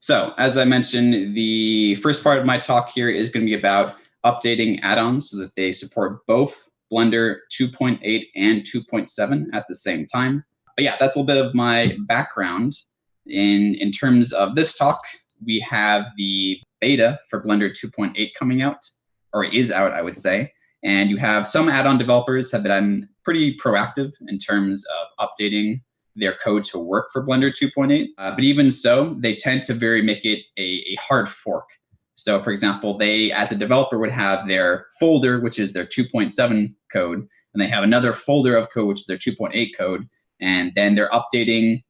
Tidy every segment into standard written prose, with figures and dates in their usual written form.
So as I mentioned, the first part of my talk here is going to be about updating add-ons so that they support both Blender 2.8 and 2.7 at the same time. But yeah, that's a little bit of my background. In terms of this talk, we have the beta for Blender 2.8 coming out, or is out, I would say. And you have some add-on developers have been pretty proactive in terms of updating their code to work for Blender 2.8. But even so, they tend to make it a hard fork. So for example, they, as a developer, would have their folder, which is their 2.7 code, and they have another folder of code, which is their 2.8 code. And then they're updating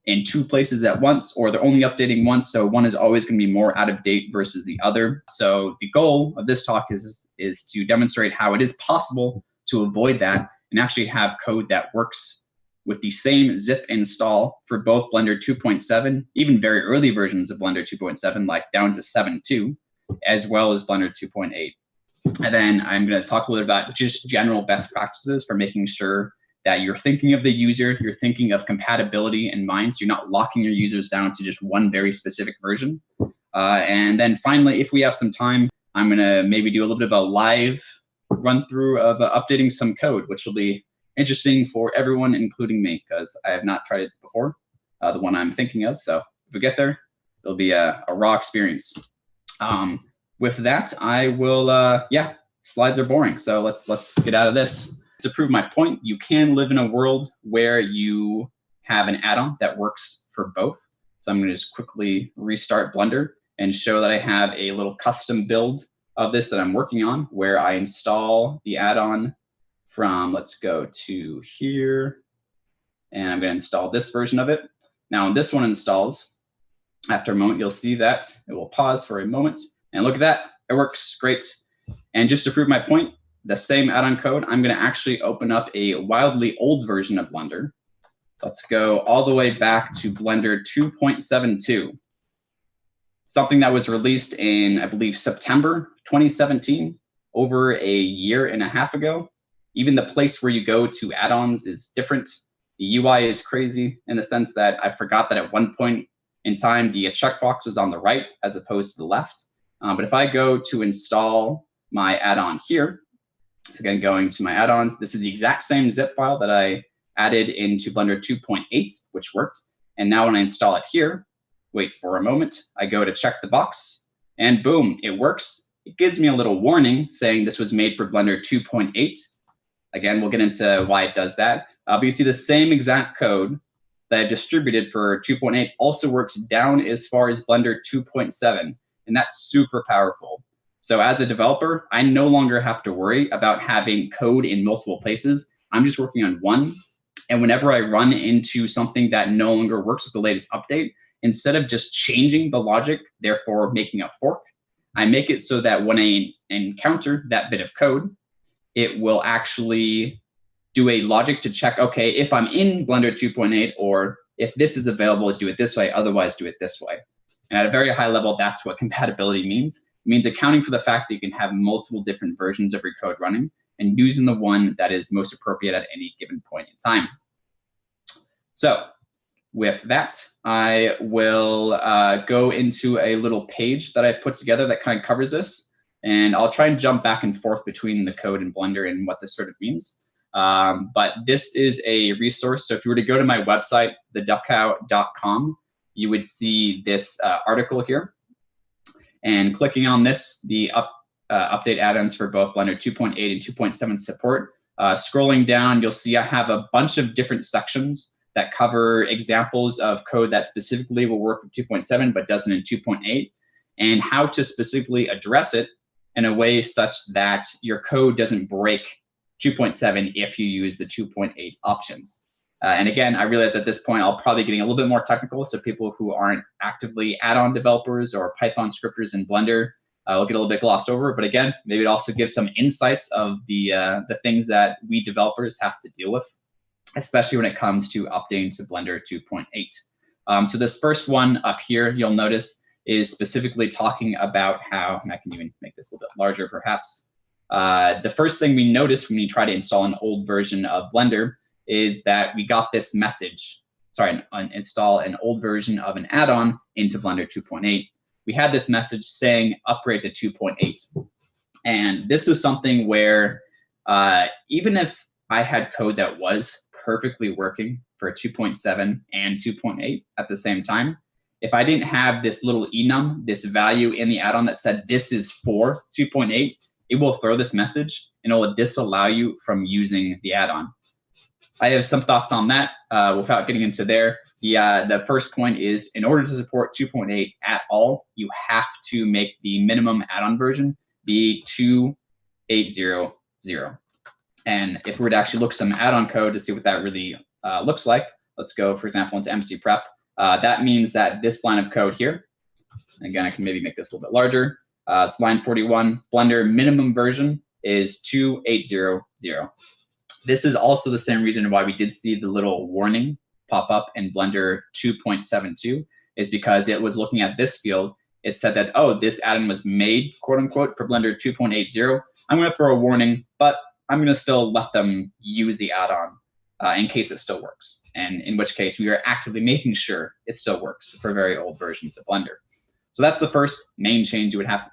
in two places at once, or they're only updating once. So one is always going to be more out of date versus the other. So the goal of this talk is to demonstrate how it is possible to avoid that and actually have code that works with the same zip install for both Blender 2.7, even very early versions of Blender 2.7, like down to 7.2, as well as Blender 2.8. And then I'm going to talk a little bit about just general best practices for making sure that you're thinking of the user, you're thinking of compatibility in mind, so you're not locking your users down to just one very specific version. And then finally, if we have some time, I'm going to maybe do a little bit of a live run through of updating some code, which will be interesting for everyone, including me, because I have not tried it before, the one I'm thinking of. So if we get there, it'll be a raw experience. With that, I will, slides are boring. So let's get out of this. To prove my point, you can live in a world where you have an add-on that works for both. So I'm going to just quickly restart Blender and show that I have a little custom build of this that I'm working on, where I install the add-on from, let's go to here, and I'm going to install this version of it. Now, when this one installs, after a moment, you'll see that it will pause for a moment. And look at that, it works great. And just to prove my point, the same add-on code, I'm going to actually open up a wildly old version of Blender. Let's go all the way back to Blender 2.72, something that was released in, I believe, September 2017, over a year and a half ago. Even the place where you go to add-ons is different. The UI is crazy in the sense that I forgot that at one point in time, the checkbox was on the right as opposed to the left. But if I go to install my add-on here, so again, going to my add-ons, this is the exact same zip file that I added into Blender 2.8, which worked. And now when I install it here, wait for a moment, I go to check the box, and boom, it works. It gives me a little warning saying this was made for Blender 2.8. Again, we'll get into why it does that. But you see the same exact code that I distributed for 2.8 also works down as far as Blender 2.7, and that's super powerful. So as a developer, I no longer have to worry about having code in multiple places. I'm just working on one. And whenever I run into something that no longer works with the latest update, instead of just changing the logic, therefore making a fork, I make it so that when I encounter that bit of code, it will actually do a logic to check, okay, if I'm in Blender 2.8, or if this is available, do it this way, otherwise do it this way. And at a very high level, that's what compatibility means. It means accounting for the fact that you can have multiple different versions of your code running and using the one that is most appropriate at any given point in time. So with that, I will go into a little page that I've put together that kind of covers this. And I'll try and jump back and forth between the code and Blender and what this sort of means. But this is a resource. So if you were to go to my website, theduckcow.com, you would see this article here. And clicking on this, the update add-ons for both Blender 2.8 and 2.7 support. Scrolling down, you'll see I have a bunch of different sections that cover examples of code that specifically will work with 2.7 but doesn't in 2.8, and how to specifically address it in a way such that your code doesn't break 2.7 if you use the 2.8 options. And again, I realize at this point, I'll probably be getting a little bit more technical. So people who aren't actively add-on developers or Python scripters in Blender will get a little bit glossed over. But again, maybe it also gives some insights of the things that we developers have to deal with, especially when it comes to updating to Blender 2.8. So this first one up here, you'll notice, is specifically talking about how, and I can even make this a little bit larger perhaps. The first thing we notice when you try to install an old version of Blender is that we got this message install an old version of an add-on into Blender 2.8, we had this message saying upgrade to 2.8. And this is something where even if I had code that was perfectly working for 2.7 and 2.8 at the same time, if I didn't have this little enum, this value in the add-on that said this is for 2.8, it will throw this message and it will disallow you from using the add-on. I have some thoughts on that without getting into there. The first point is, in order to support 2.8 at all, you have to make the minimum add-on version be 2.8.0.0. And if we were to actually look some add-on code to see what that really looks like, let's go, for example, into MC Prep. That means that this line of code here, again, I can maybe make this a little bit larger. It's line 41, Blender minimum version is 2.8.0.0. This is also the same reason why we did see the little warning pop up in Blender 2.72, is because it was looking at this field. It said that, oh, this add-on was made, quote unquote, for Blender 2.80. I'm going to throw a warning, but I'm going to still let them use the add-on in case it still works. And in which case, we are actively making sure it still works for very old versions of Blender. So that's the first main change you would have.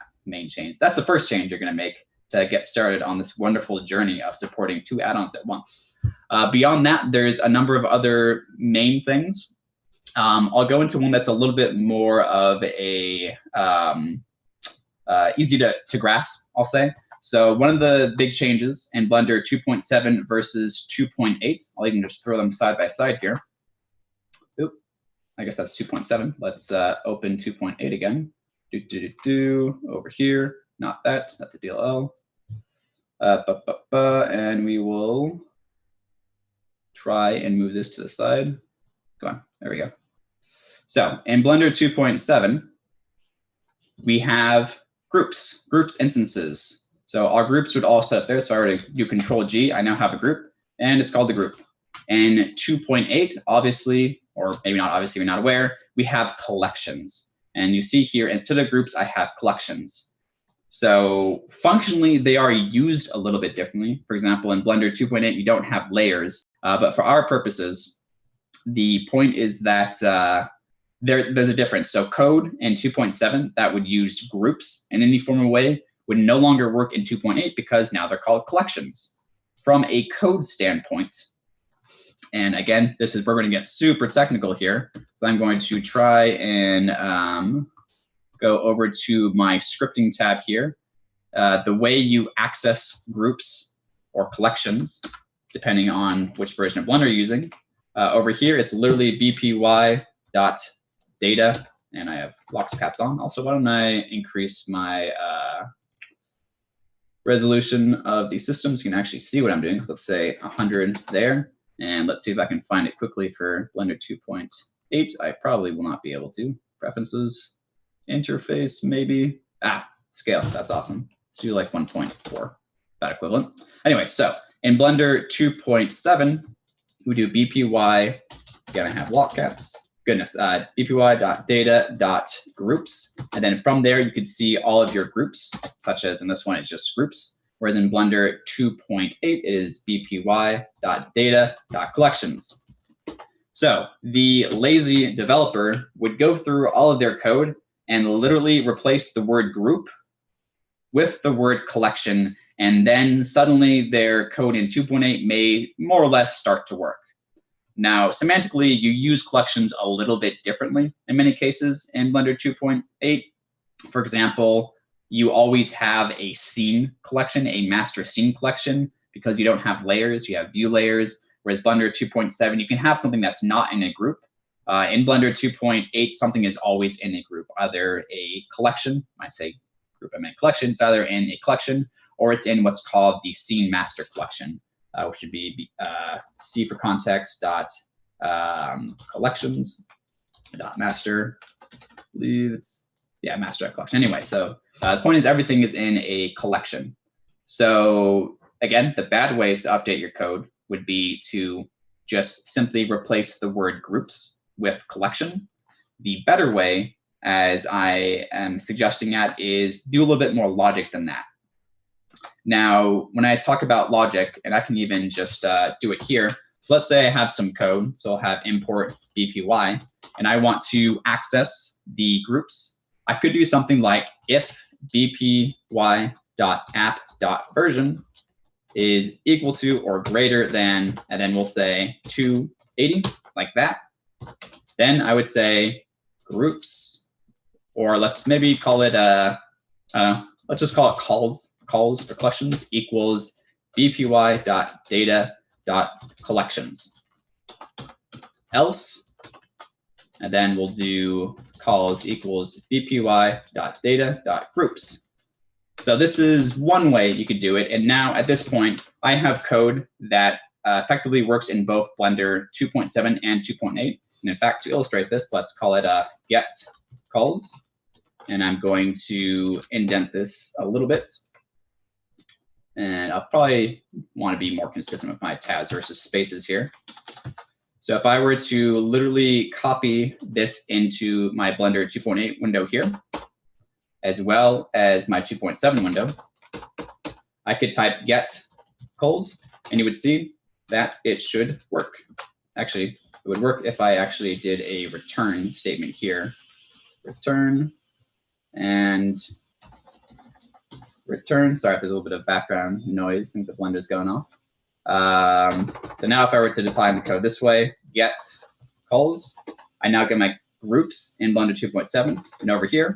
That's the first change you're going to make to get started on this wonderful journey of supporting 2 add-ons at once. Beyond that, there's a number of other main things. I'll go into one that's a little bit more of a easy to grasp, I'll say. So one of the big changes in Blender 2.7 versus 2.8, I'll even just throw them side by side here. Oop, I guess that's 2.7. Let's open 2.8 again. Over here, not that, that's a DLL. And we will try and move this to the side. Go on, there we go. So in Blender 2.7, we have groups instances. So our groups would all set up there. So I already do Control G, I now have a group, and it's called the group. In 2.8, obviously, or maybe not obviously, you're not aware, we have collections. And you see here, instead of groups, I have collections. So functionally, they are used a little bit differently. For example, in Blender 2.8, you don't have layers. But for our purposes, the point is that there's a difference. So code in 2.7 that would use groups in any form of way would no longer work in 2.8 because now they're called collections. From a code standpoint, and again, we're going to get super technical here. So I'm going to try and go over to my scripting tab here. The way you access groups or collections, depending on which version of Blender you're using, over here, it's literally bpy.data, and I have locks caps on. Also, why don't I increase my resolution of the system so you can actually see what I'm doing. So let's say 100 there. And let's see if I can find it quickly for Blender 2.8. I probably will not be able to. Preferences, interface, maybe. Scale, that's awesome. Let's do like 1.4, that equivalent. Anyway, so in Blender 2.7, we do bpy, again, I have lock caps. Goodness, bpy.data.groups. And then from there, you can see all of your groups, such as in this one, it's just groups. Whereas in Blender 2.8, it is bpy.data.collections. So the lazy developer would go through all of their code and literally replace the word group with the word collection. And then suddenly their code in 2.8 may more or less start to work. Now, semantically, you use collections a little bit differently in many cases in Blender 2.8. For example, you always have a scene collection, a master scene collection, because you don't have layers, you have view layers. Whereas Blender 2.7, you can have something that's not in a group. In Blender 2.8, something is always in a group, either a collection, when I say group, I meant collection, it's either in a collection or it's in what's called the scene master collection, which should be C for context dot collections dot master. I believe it's master dot collection. Anyway, so the point is everything is in a collection. So again, the bad way to update your code would be to just simply replace the word groups with collection. The better way, as I am suggesting at, is do a little bit more logic than that. Now, when I talk about logic, and I can even just do it here, So let's say I have some code. So I'll have import BPY, and I want to access the groups. I could do something like if bpy.app.version is equal to or greater than, and then we'll say 280, like that. Then I would say groups, or let's maybe call it let's just call it calls for collections equals bpy.data.collections. Else, and then we'll do calls equals bpy.data.groups. So this is one way you could do it. And now at this point, I have code that effectively works in both Blender 2.7 and 2.8. And in fact, to illustrate this, let's call it get calls. And I'm going to indent this a little bit. And I'll probably want to be more consistent with my tabs versus spaces here. So if I were to literally copy this into my Blender 2.8 window here, as well as my 2.7 window, I could type get calls, and you would see that it should work. Actually, it would work if I actually did a return statement here. Return and return. Sorry if there's a little bit of background noise. I think the Blender's going off. So now if I were to define the code this way, get calls, I now get my groups in Blender 2.7. And over here,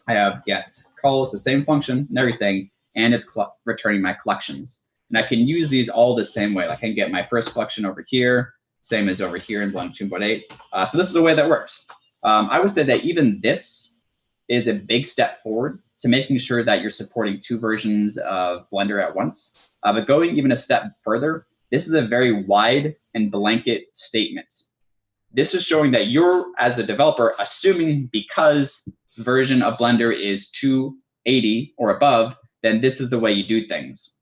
I have get calls, the same function and everything, and it's returning my collections. And I can use these all the same way. Like I can get my first collection over here, same as over here in Blender 2.8. So this is the way that works. I would say that even this is a big step forward to making sure that you're supporting two versions of Blender at once. But going even a step further, this is a very wide and blanket statement. This is showing that you're, as a developer, assuming because version of Blender is 280 or above, then this is the way you do things,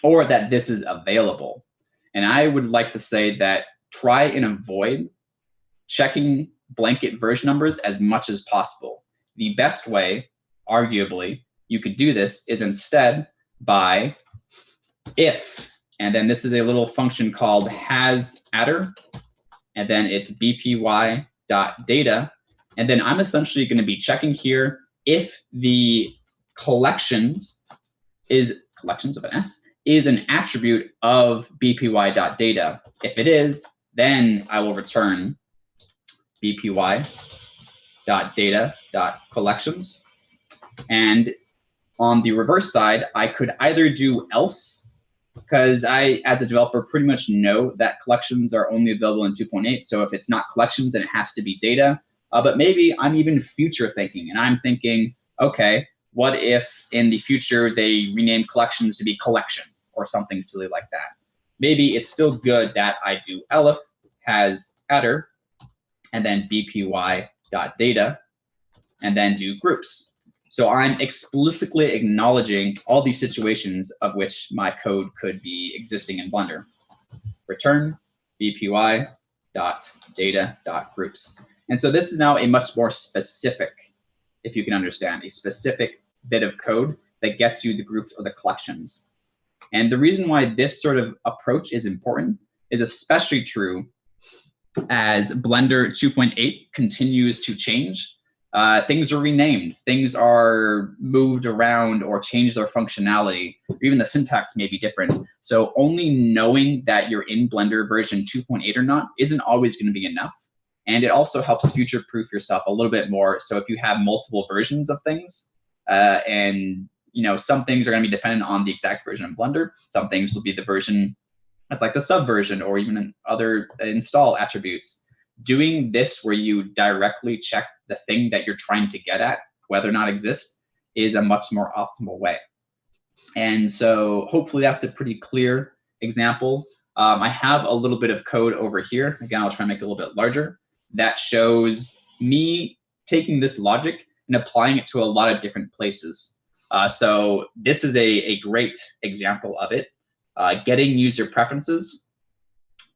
or that this is available. And I would like to say that try and avoid checking blanket version numbers as much as possible. The best way, arguably, you could do this is instead by if, and then this is a little function called hasAddr, and then it's bpy.data, and then I'm essentially going to be checking here if the collections with an S is an attribute of bpy.data. If it is, then I will return bpy.data.collections. And on the reverse side, I could either do else, because I, as a developer, pretty much know that collections are only available in 2.8. So if it's not collections, then it has to be data. But maybe I'm even future thinking, and I'm thinking, okay, what if in the future they rename collections to be collection or something silly like that? Maybe it's still good that I do elif hasAddr and then bpy.data and then do groups. So I'm explicitly acknowledging all these situations of which my code could be existing in Blender. Return bpy.data.groups. And so this is now a much more specific, if you can understand, a specific bit of code that gets you the groups or the collections. And the reason why this sort of approach is important is especially true as Blender 2.8 continues to change. Things are renamed, things are moved around or change their functionality, or even the syntax may be different. So only knowing that you're in Blender version 2.8 or not isn't always going to be enough. And it also helps future-proof yourself a little bit more. So if you have multiple versions of things, and some things are going to be dependent on the exact version of Blender, some things will be the version like the subversion or even other install attributes. Doing this where you directly check the thing that you're trying to get at, whether or not exists, is a much more optimal way. And so hopefully that's a pretty clear example. I have a little bit of code over here. Again, I'll try and make it a little bit larger. That shows me taking this logic and applying it to a lot of different places. So this is a great example of it. Getting user preferences.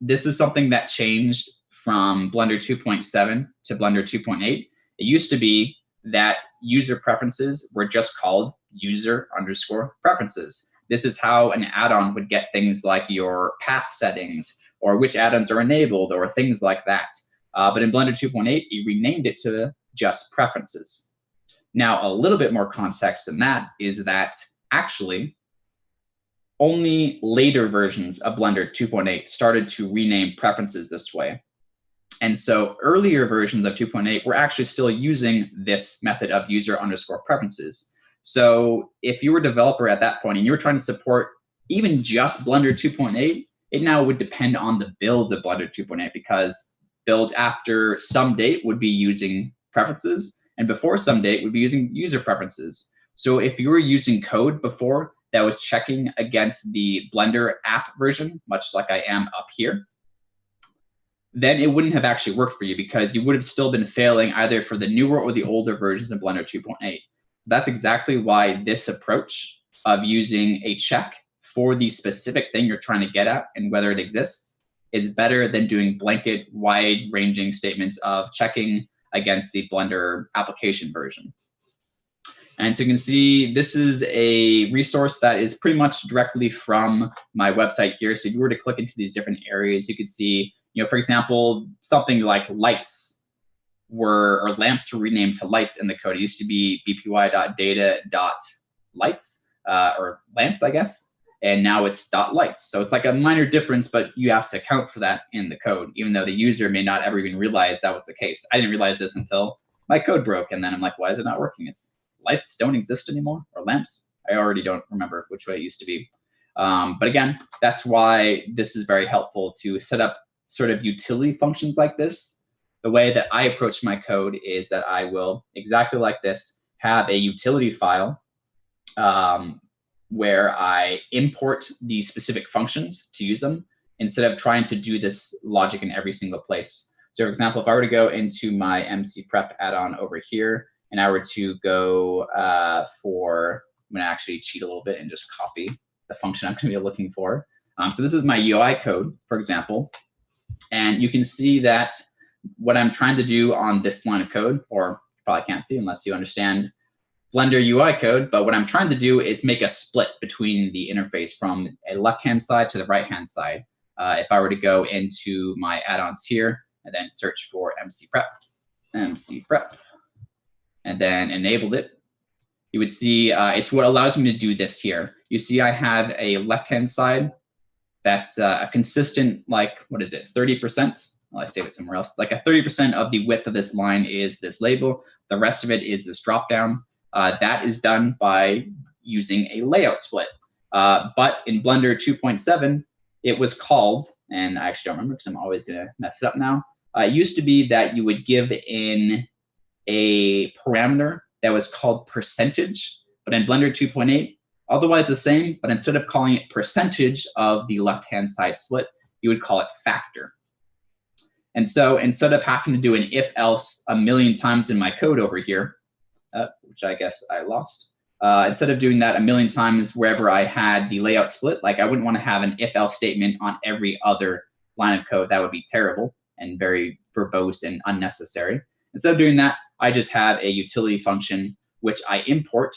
This is something that changed from Blender 2.7 to Blender 2.8. It used to be that user preferences were just called user_preferences. This is how an add-on would get things like your path settings or which add-ons are enabled, or things like that. But in Blender 2.8, it renamed it to just preferences. Now, a little bit more context than that is that actually only later versions of Blender 2.8 started to rename preferences this way. And so earlier versions of 2.8 were actually still using this method of user_preferences. So if you were a developer at that point and you were trying to support even just Blender 2.8, it now would depend on the build of Blender 2.8, because builds after some date would be using preferences, and before some date would be using user preferences. So if you were using code before that was checking against the Blender app version, much like I am up here, then it wouldn't have actually worked for you, because you would have still been failing either for the newer or the older versions of Blender 2.8. That's exactly why this approach of using a check for the specific thing you're trying to get at and whether it exists is better than doing blanket, wide-ranging statements of checking against the Blender application version. And so you can see this is a resource that is pretty much directly from my website here. So if you were to click into these different areas, you could see, for example, something like lights or lamps were renamed to lights in the code. It used to be bpy.data.lights or lamps, I guess. And now it's .lights. So it's like a minor difference, but you have to account for that in the code, even though the user may not ever even realize that was the case. I didn't realize this until my code broke. And then I'm like, why is it not working? It's lights don't exist anymore, or lamps. I already don't remember which way it used to be. But again, that's why this is very helpful to set up sort of utility functions like this. The way that I approach my code is that I will, exactly like this, have a utility file where I import the specific functions to use them, instead of trying to do this logic in every single place. So for example, if I were to go into my MC Prep add-on over here, and I were to go I'm gonna actually cheat a little bit and just copy the function I'm gonna be looking for. So this is my UI code, for example. And you can see that what I'm trying to do on this line of code, or you probably can't see unless you understand Blender UI code, but what I'm trying to do is make a split between the interface from a left-hand side to the right-hand side. If I were to go into my add-ons here and then search for MC Prep, and then enabled it, you would see it's what allows me to do this here. You see I have a left-hand side that's a consistent, like, what is it, 30%? Well, I save it somewhere else. Like a 30% of the width of this line is this label. The rest of it is this drop-down. That is done by using a layout split. But in Blender 2.7, it was called, and I actually don't remember because I'm always going to mess it up now. It used to be that you would give in a parameter that was called percentage, but in Blender 2.8, otherwise the same, but instead of calling it percentage of the left-hand side split, you would call it factor. And so instead of having to do an if-else a million times in my code over here, which I guess I lost, instead of doing that a million times wherever I had the layout split, like I wouldn't want to have an if-else statement on every other line of code. That would be terrible and very verbose and unnecessary. Instead of doing that, I just have a utility function which I import,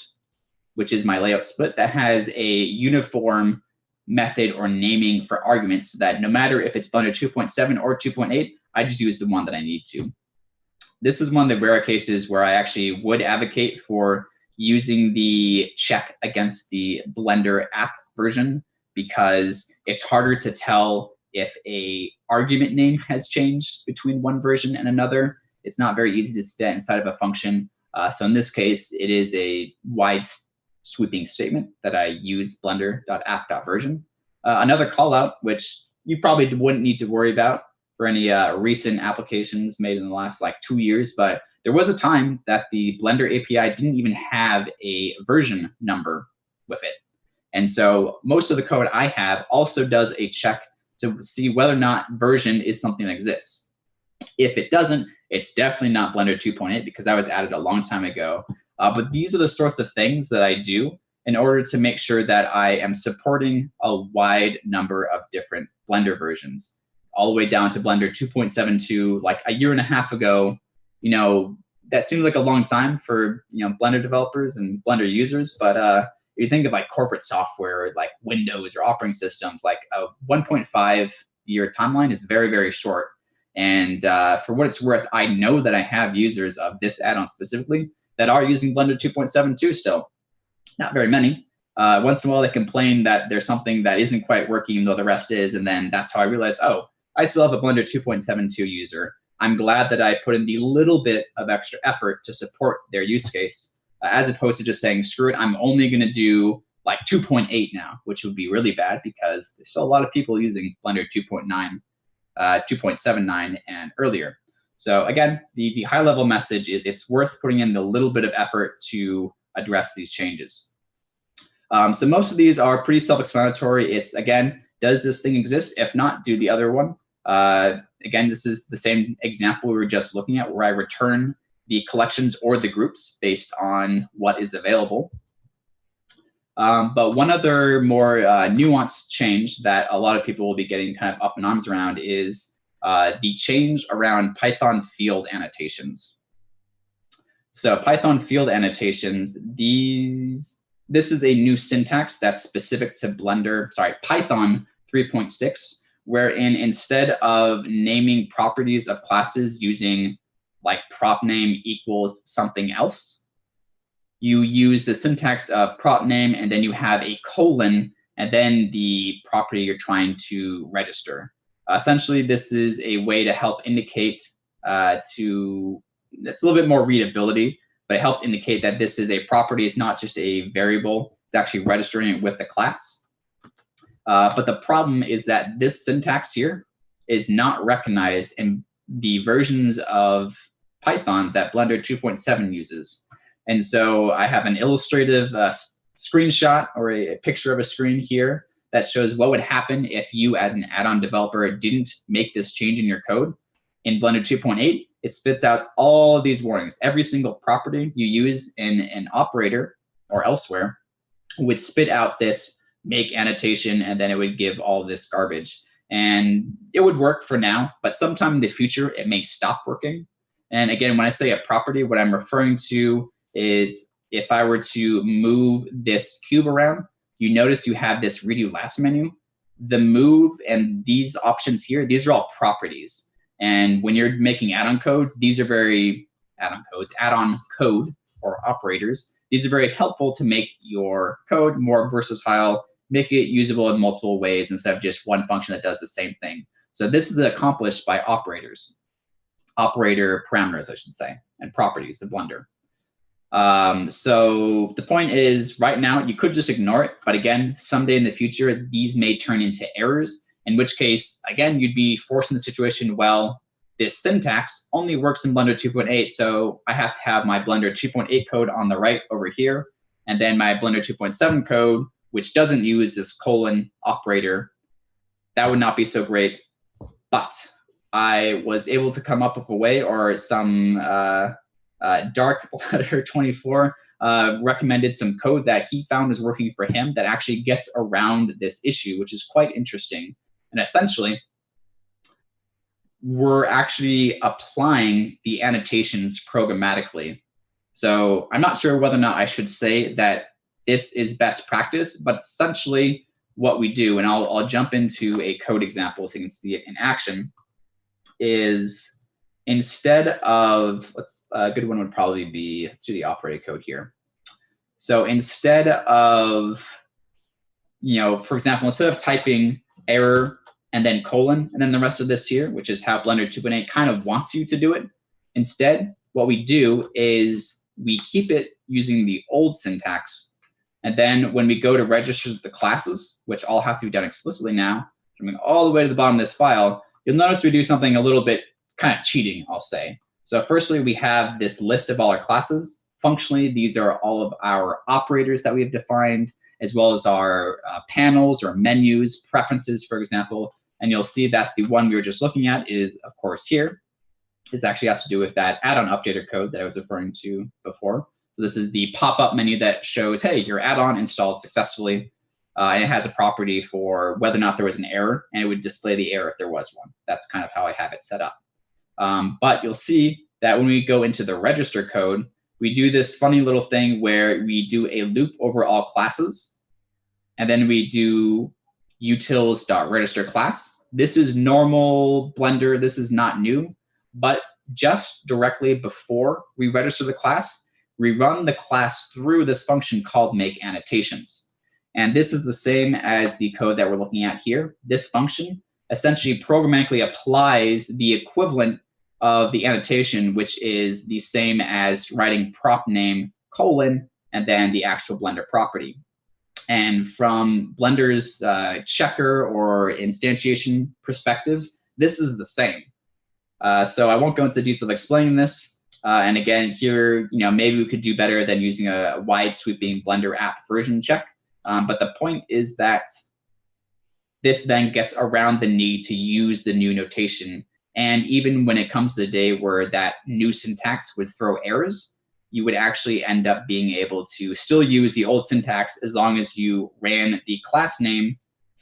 which is my layout split, that has a uniform method or naming for arguments, so that no matter if it's Blender 2.7 or 2.8, I just use the one that I need to. This is one of the rare cases where I actually would advocate for using the check against the Blender app version, because it's harder to tell if a argument name has changed between one version and another. It's not very easy to see that inside of a function. So in this case, it is a wide sweeping statement that I use blender.app.version. Another call out, which you probably wouldn't need to worry about for any recent applications made in the last like 2 years, but there was a time that the Blender API didn't even have a version number with it. And so most of the code I have also does a check to see whether or not version is something that exists. If it doesn't, it's definitely not Blender 2.8 because that was added a long time ago. But these are the sorts of things that I do in order to make sure that I am supporting a wide number of different Blender versions, all the way down to Blender 2.72. Like a year and a half ago, that seems like a long time for Blender developers and Blender users. But if you think of like corporate software, like Windows or operating systems, like a 1.5 your timeline is very, very short. And for what it's worth, I know that I have users of this add-on specifically that are using Blender 2.72 still. Not very many. Once in a while, they complain that there's something that isn't quite working, even though the rest is. And then that's how I realized, oh, I still have a Blender 2.72 user. I'm glad that I put in the little bit of extra effort to support their use case, as opposed to just saying, screw it, I'm only going to do like 2.8 now, which would be really bad because there's still a lot of people using Blender 2.9, 2.79 and earlier. So again, the high level message is it's worth putting in the little bit of effort to address these changes. So most of these are pretty self-explanatory. It's, again, does this thing exist? If not, do the other one. Again, this is the same example we were just looking at where I return the collections or the groups based on what is available. But one other more nuanced change that a lot of people will be getting kind of up in arms around is the change around Python field annotations. So Python field annotations, this is a new syntax that's specific to Python 3.6, wherein instead of naming properties of classes using like prop name equals something else, you use the syntax of prop name and then you have a colon and then the property you're trying to register. Essentially, this is a way to help indicate it's a little bit more readability, but it helps indicate that this is a property. It's not just a variable. It's actually registering it with the class. But the problem is that this syntax here is not recognized in the versions of Python that Blender 2.7 uses. And so I have an illustrative screenshot or a picture of a screen here that shows what would happen if you as an add-on developer didn't make this change in your code. In Blender 2.8, it spits out all of these warnings. Every single property you use in an operator or elsewhere would spit out this make annotation, and then it would give all this garbage. And it would work for now, but sometime in the future, it may stop working. And again, when I say a property, what I'm referring to is if I were to move this cube around, you notice you have this redo last menu. The move and these options here, these are all properties. And when you're making add-on codes, these are add-on code or operators. These are very helpful to make your code more versatile, make it usable in multiple ways instead of just one function that does the same thing. So this is accomplished by operators, operator parameters, I should say, and properties of Blender. So the point is, right now, you could just ignore it. But again, someday in the future, these may turn into errors, in which case, again, you'd be forced in the situation, well, this syntax only works in Blender 2.8, so I have to have my Blender 2.8 code on the right over here, and then my Blender 2.7 code, which doesn't use this colon operator. That would not be so great. But I was able to come up with a way, or some Dark Blender 24 recommended some code that he found is working for him that actually gets around this issue, which is quite interesting. And essentially, we're actually applying the annotations programmatically. So I'm not sure whether or not I should say that this is best practice, but essentially what we do, and I'll jump into a code example so you can see it in action, is instead of, a good one would probably be, let's do the operator code here. So instead of, for example, instead of typing error and then colon, and then the rest of this here, which is how Blender 2.8 kind of wants you to do it. Instead, what we do is we keep it using the old syntax. And then when we go to register the classes, which all have to be done explicitly now, coming all the way to the bottom of this file, you'll notice we do something a little bit kind of cheating, I'll say. So firstly, we have this list of all our classes. Functionally, these are all of our operators that we have defined, as well as our panels or menus, preferences, for example. And you'll see that the one we were just looking at is, of course, here. This actually has to do with that add-on updater code that I was referring to before. So this is the pop-up menu that shows, hey, your add-on installed successfully. And it has a property for whether or not there was an error, and it would display the error if there was one. That's kind of how I have it set up. But you'll see that when we go into the register code, we do this funny little thing where we do a loop over all classes, and then we do utils.register class, This is normal Blender. This is not new, but just directly before we register the class, we run the class through this function called make annotations. And this is the same as the code that we're looking at here. This function essentially programmatically applies the equivalent of the annotation, which is the same as writing prop name colon and then the actual Blender property. And from Blender's checker or instantiation perspective, this is the same. So I won't go into the details of explaining this. And again, here, maybe we could do better than using a wide sweeping Blender app version check. But the point is that this then gets around the need to use the new notation. And even when it comes to the day where that new syntax would throw errors, you would actually end up being able to still use the old syntax as long as you ran the class name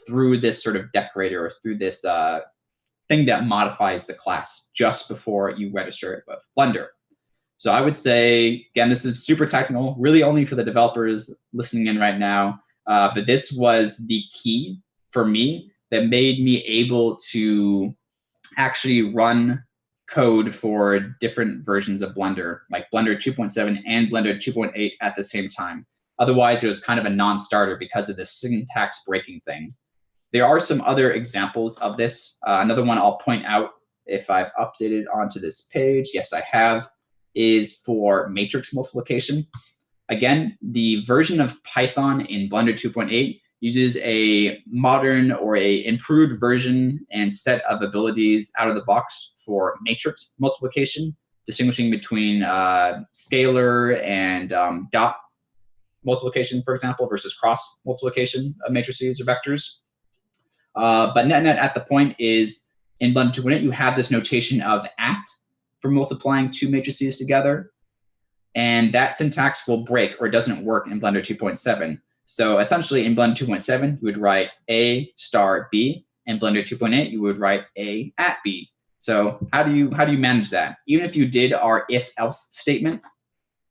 through this sort of decorator or through this thing that modifies the class just before you register it with Blender. So I would say, again, this is super technical, really only for the developers listening in right now. But this was the key for me that made me able to actually run code for different versions of Blender, like Blender 2.7 and Blender 2.8 at the same time. Otherwise, it was kind of a non-starter because of this syntax breaking thing. There are some other examples of this. Another one I'll point out if I've updated onto this page, yes, I have, is for matrix multiplication. Again, the version of Python in Blender 2.8 uses a modern or a improved version and set of abilities out of the box for matrix multiplication, distinguishing between scalar and dot multiplication, for example, versus cross multiplication of matrices or vectors. But net at the point is in Blender 2.8, you have this notation of at for multiplying two matrices together. And that syntax will break or doesn't work in Blender 2.7. So essentially in Blender 2.7, you would write A star B. In Blender 2.8, you would write A at B. So how do you manage that? Even if you did our if-else statement,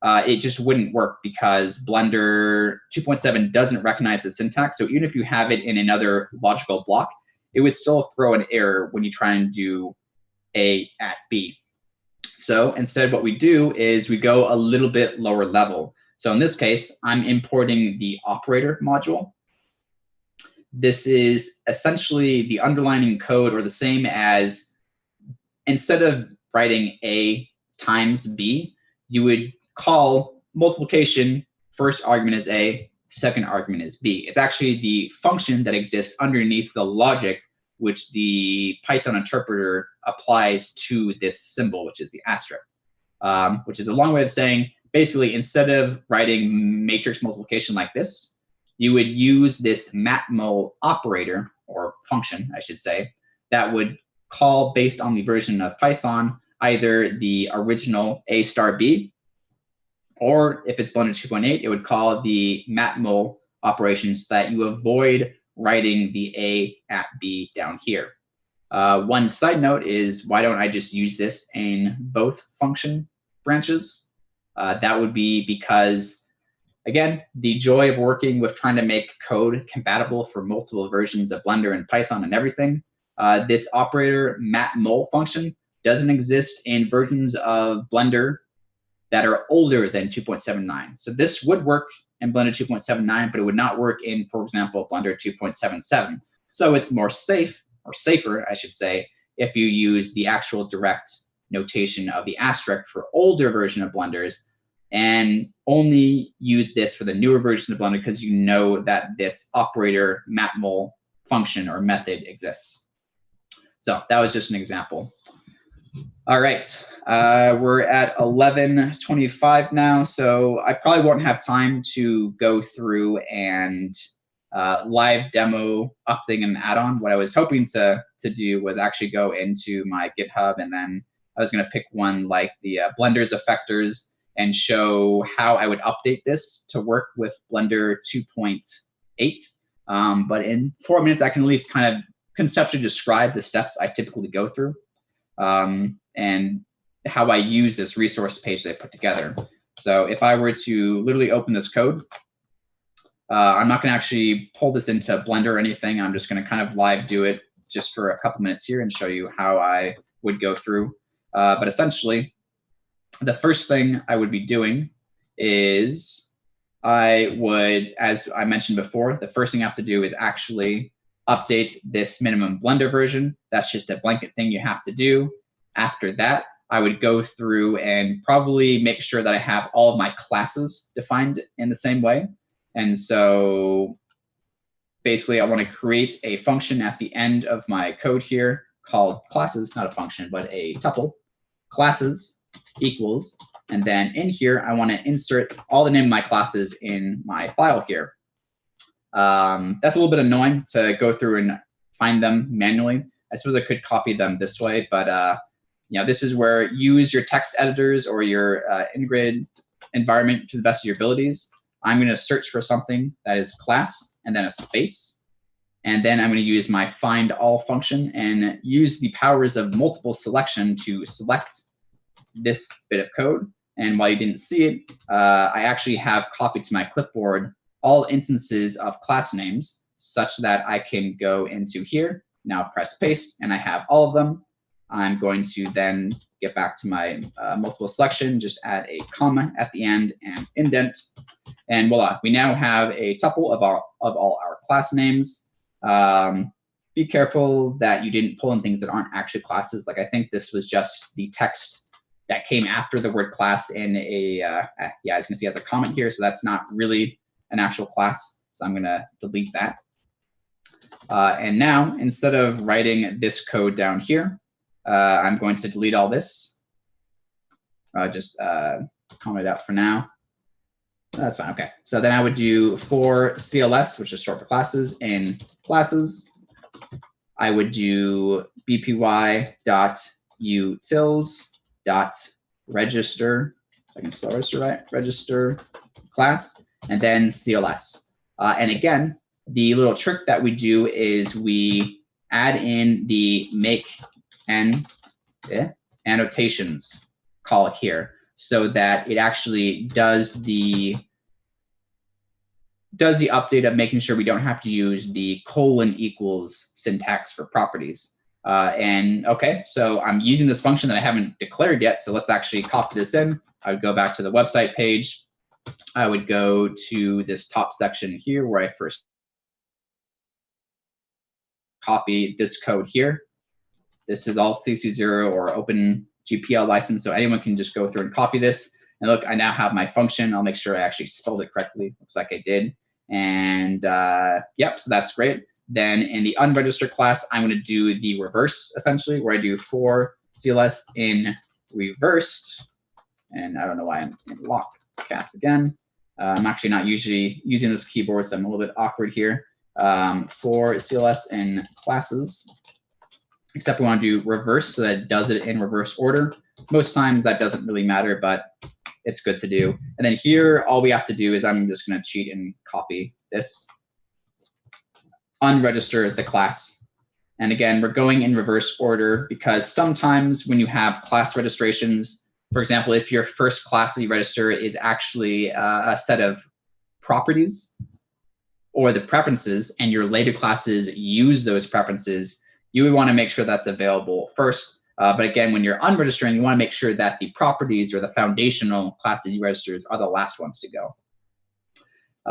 it just wouldn't work because Blender 2.7 doesn't recognize the syntax. So even if you have it in another logical block, it would still throw an error when you try and do A at B. So instead, what we do is we go a little bit lower level. So in this case, I'm importing the operator module. This is essentially the underlining code or the same as instead of writing A times B, you would call multiplication, first argument is A, second argument is B. It's actually the function that exists underneath the logic which the Python interpreter applies to this symbol, which is the asterisk, which is a long way of saying, basically, instead of writing matrix multiplication like this, you would use this matmul operator, or function, I should say, that would call based on the version of Python, either the original A star B, or if it's Blender 2.8, it would call the matmul operations so that you avoid writing the A at B down here. One side note is, why don't I just use this in both function branches? That would be because, again, the joy of working with trying to make code compatible for multiple versions of Blender and Python and everything, this operator matmul function doesn't exist in versions of Blender that are older than 2.79. So this would work in Blender 2.79, but it would not work in, for example, Blender 2.77. So it's more safe, or safer, I should say, if you use the actual direct notation of the asterisk for older version of Blenders, and only use this for the newer version of Blender because you know that this operator matmul function or method exists. So that was just an example. All right, we're at 11:25 now, so I probably won't have time to go through and live demo updating an add-on. What I was hoping to do was actually go into my GitHub, and then I was going to pick one like the Blender's effectors and show how I would update this to work with Blender 2.8. But in 4 minutes, I can at least kind of conceptually describe the steps I typically go through. And how I use this resource page that I put together. So if I were to literally open this code, I'm not going to actually pull this into Blender or anything. I'm just going to kind of live do it just for a couple minutes here and show you how I would go through. But essentially, the first thing I would be doing is I would, as I mentioned before, the first thing you have to do is actually update this minimum Blender version. That's just a blanket thing you have to do. After that, I would go through and probably make sure that I have all of my classes defined in the same way. And so basically, I want to create a function at the end of my code here called classes, not a function, but a tuple, classes equals. And then in here, I want to insert all the name of my classes in my file here. That's a little bit annoying to go through and find them manually. I suppose I could copy them this way, but this is where use your text editors or your integrated environment to the best of your abilities. I'm going to search for something that is class and then a space. And then I'm going to use my find all function and use the powers of multiple selection to select this bit of code. And while you didn't see it, I actually have copied to my clipboard all instances of class names such that I can go into here, now press paste, and I have all of them. I'm going to then get back to my multiple selection, just add a comma at the end and indent. And voila, we now have a tuple of all our class names. Be careful that you didn't pull in things that aren't actually classes. Like I think this was just the text that came after the word class in a, as you can see, as a comment here. So that's not really an actual class. So I'm gonna delete that. And now, instead of writing this code down here, I'm going to delete all this. Just comment it out for now. That's fine, okay. So then I would do for CLS, which is short for classes, in classes, I would do bpy.utils.register, I can spell register right, register class, and then CLS. And again, the little trick that we do is we add in the make and annotations call here so that it actually does the update of making sure we don't have to use the colon equals syntax for properties. And okay, so I'm using this function that I haven't declared yet. So let's actually copy this in. I would go back to the website page. I would go to this top section here where I first copy this code here. This is all CC0 or open GPL license, so anyone can just go through and copy this. And look, I now have my function. I'll make sure I actually spelled it correctly. Looks like I did. And yep, so that's great. Then in the unregistered class, I'm going to do the reverse, essentially, where I do for CLS in reversed. And I don't know why I'm in lock caps again. I'm actually not usually using this keyboard, so I'm a little bit awkward here. For CLS in classes, except we want to do reverse so that it does it in reverse order. Most times that doesn't really matter, but it's good to do. And then here, all we have to do is I'm just going to cheat and copy this. Unregister the class. And again, we're going in reverse order because sometimes when you have class registrations, for example, if your first class that you register is actually a set of properties or the preferences, and your later classes use those preferences, you would want to make sure that's available first. But again, when you're unregistering, you want to make sure that the properties or the foundational classes you register are the last ones to go.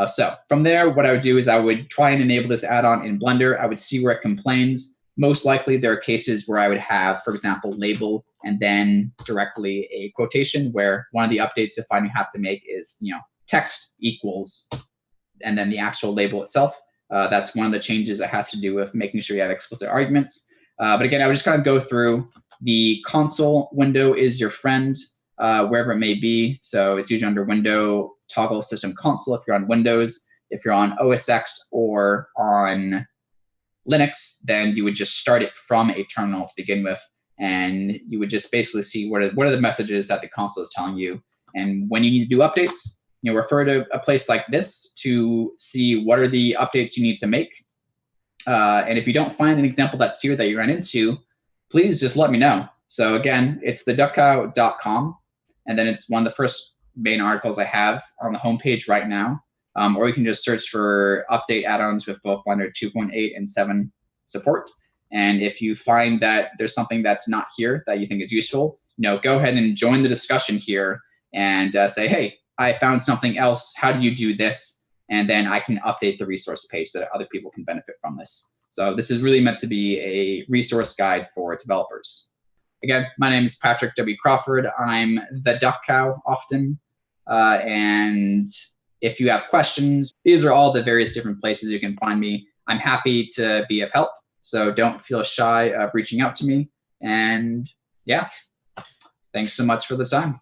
So from there, what I would do is I would try and enable this add-on in Blender. I would see where it complains. Most likely there are cases where I would have, for example, label and then directly a quotation where one of the updates you'll find you have to make is, text equals, and then the actual label itself. That's one of the changes that has to do with making sure you have explicit arguments. But again, I would just kind of go through. The console window is your friend, wherever it may be. So it's usually under Window, toggle System Console if you're on Windows. If you're on OS X or on Linux, then you would just start it from a terminal to begin with. And you would just basically see what are the messages that the console is telling you. And when you need to do updates, refer to a place like this to see what are the updates you need to make. And if you don't find an example that's here that you ran into, please just let me know. So again, it's theduckcow.com, and then it's one of the first main articles I have on the homepage right now. Or you can just search for update add-ons with both Blender 2.8 and 7 support. And if you find that there's something that's not here that you think is useful, go ahead and join the discussion here and say, hey, I found something else. How do you do this? And then I can update the resource page so that other people can benefit from this. So this is really meant to be a resource guide for developers. Again, my name is Patrick W. Crawford. I'm the Duck Cow often. And if you have questions, these are all the various different places you can find me. I'm happy to be of help. So don't feel shy of reaching out to me. And yeah, thanks so much for the time.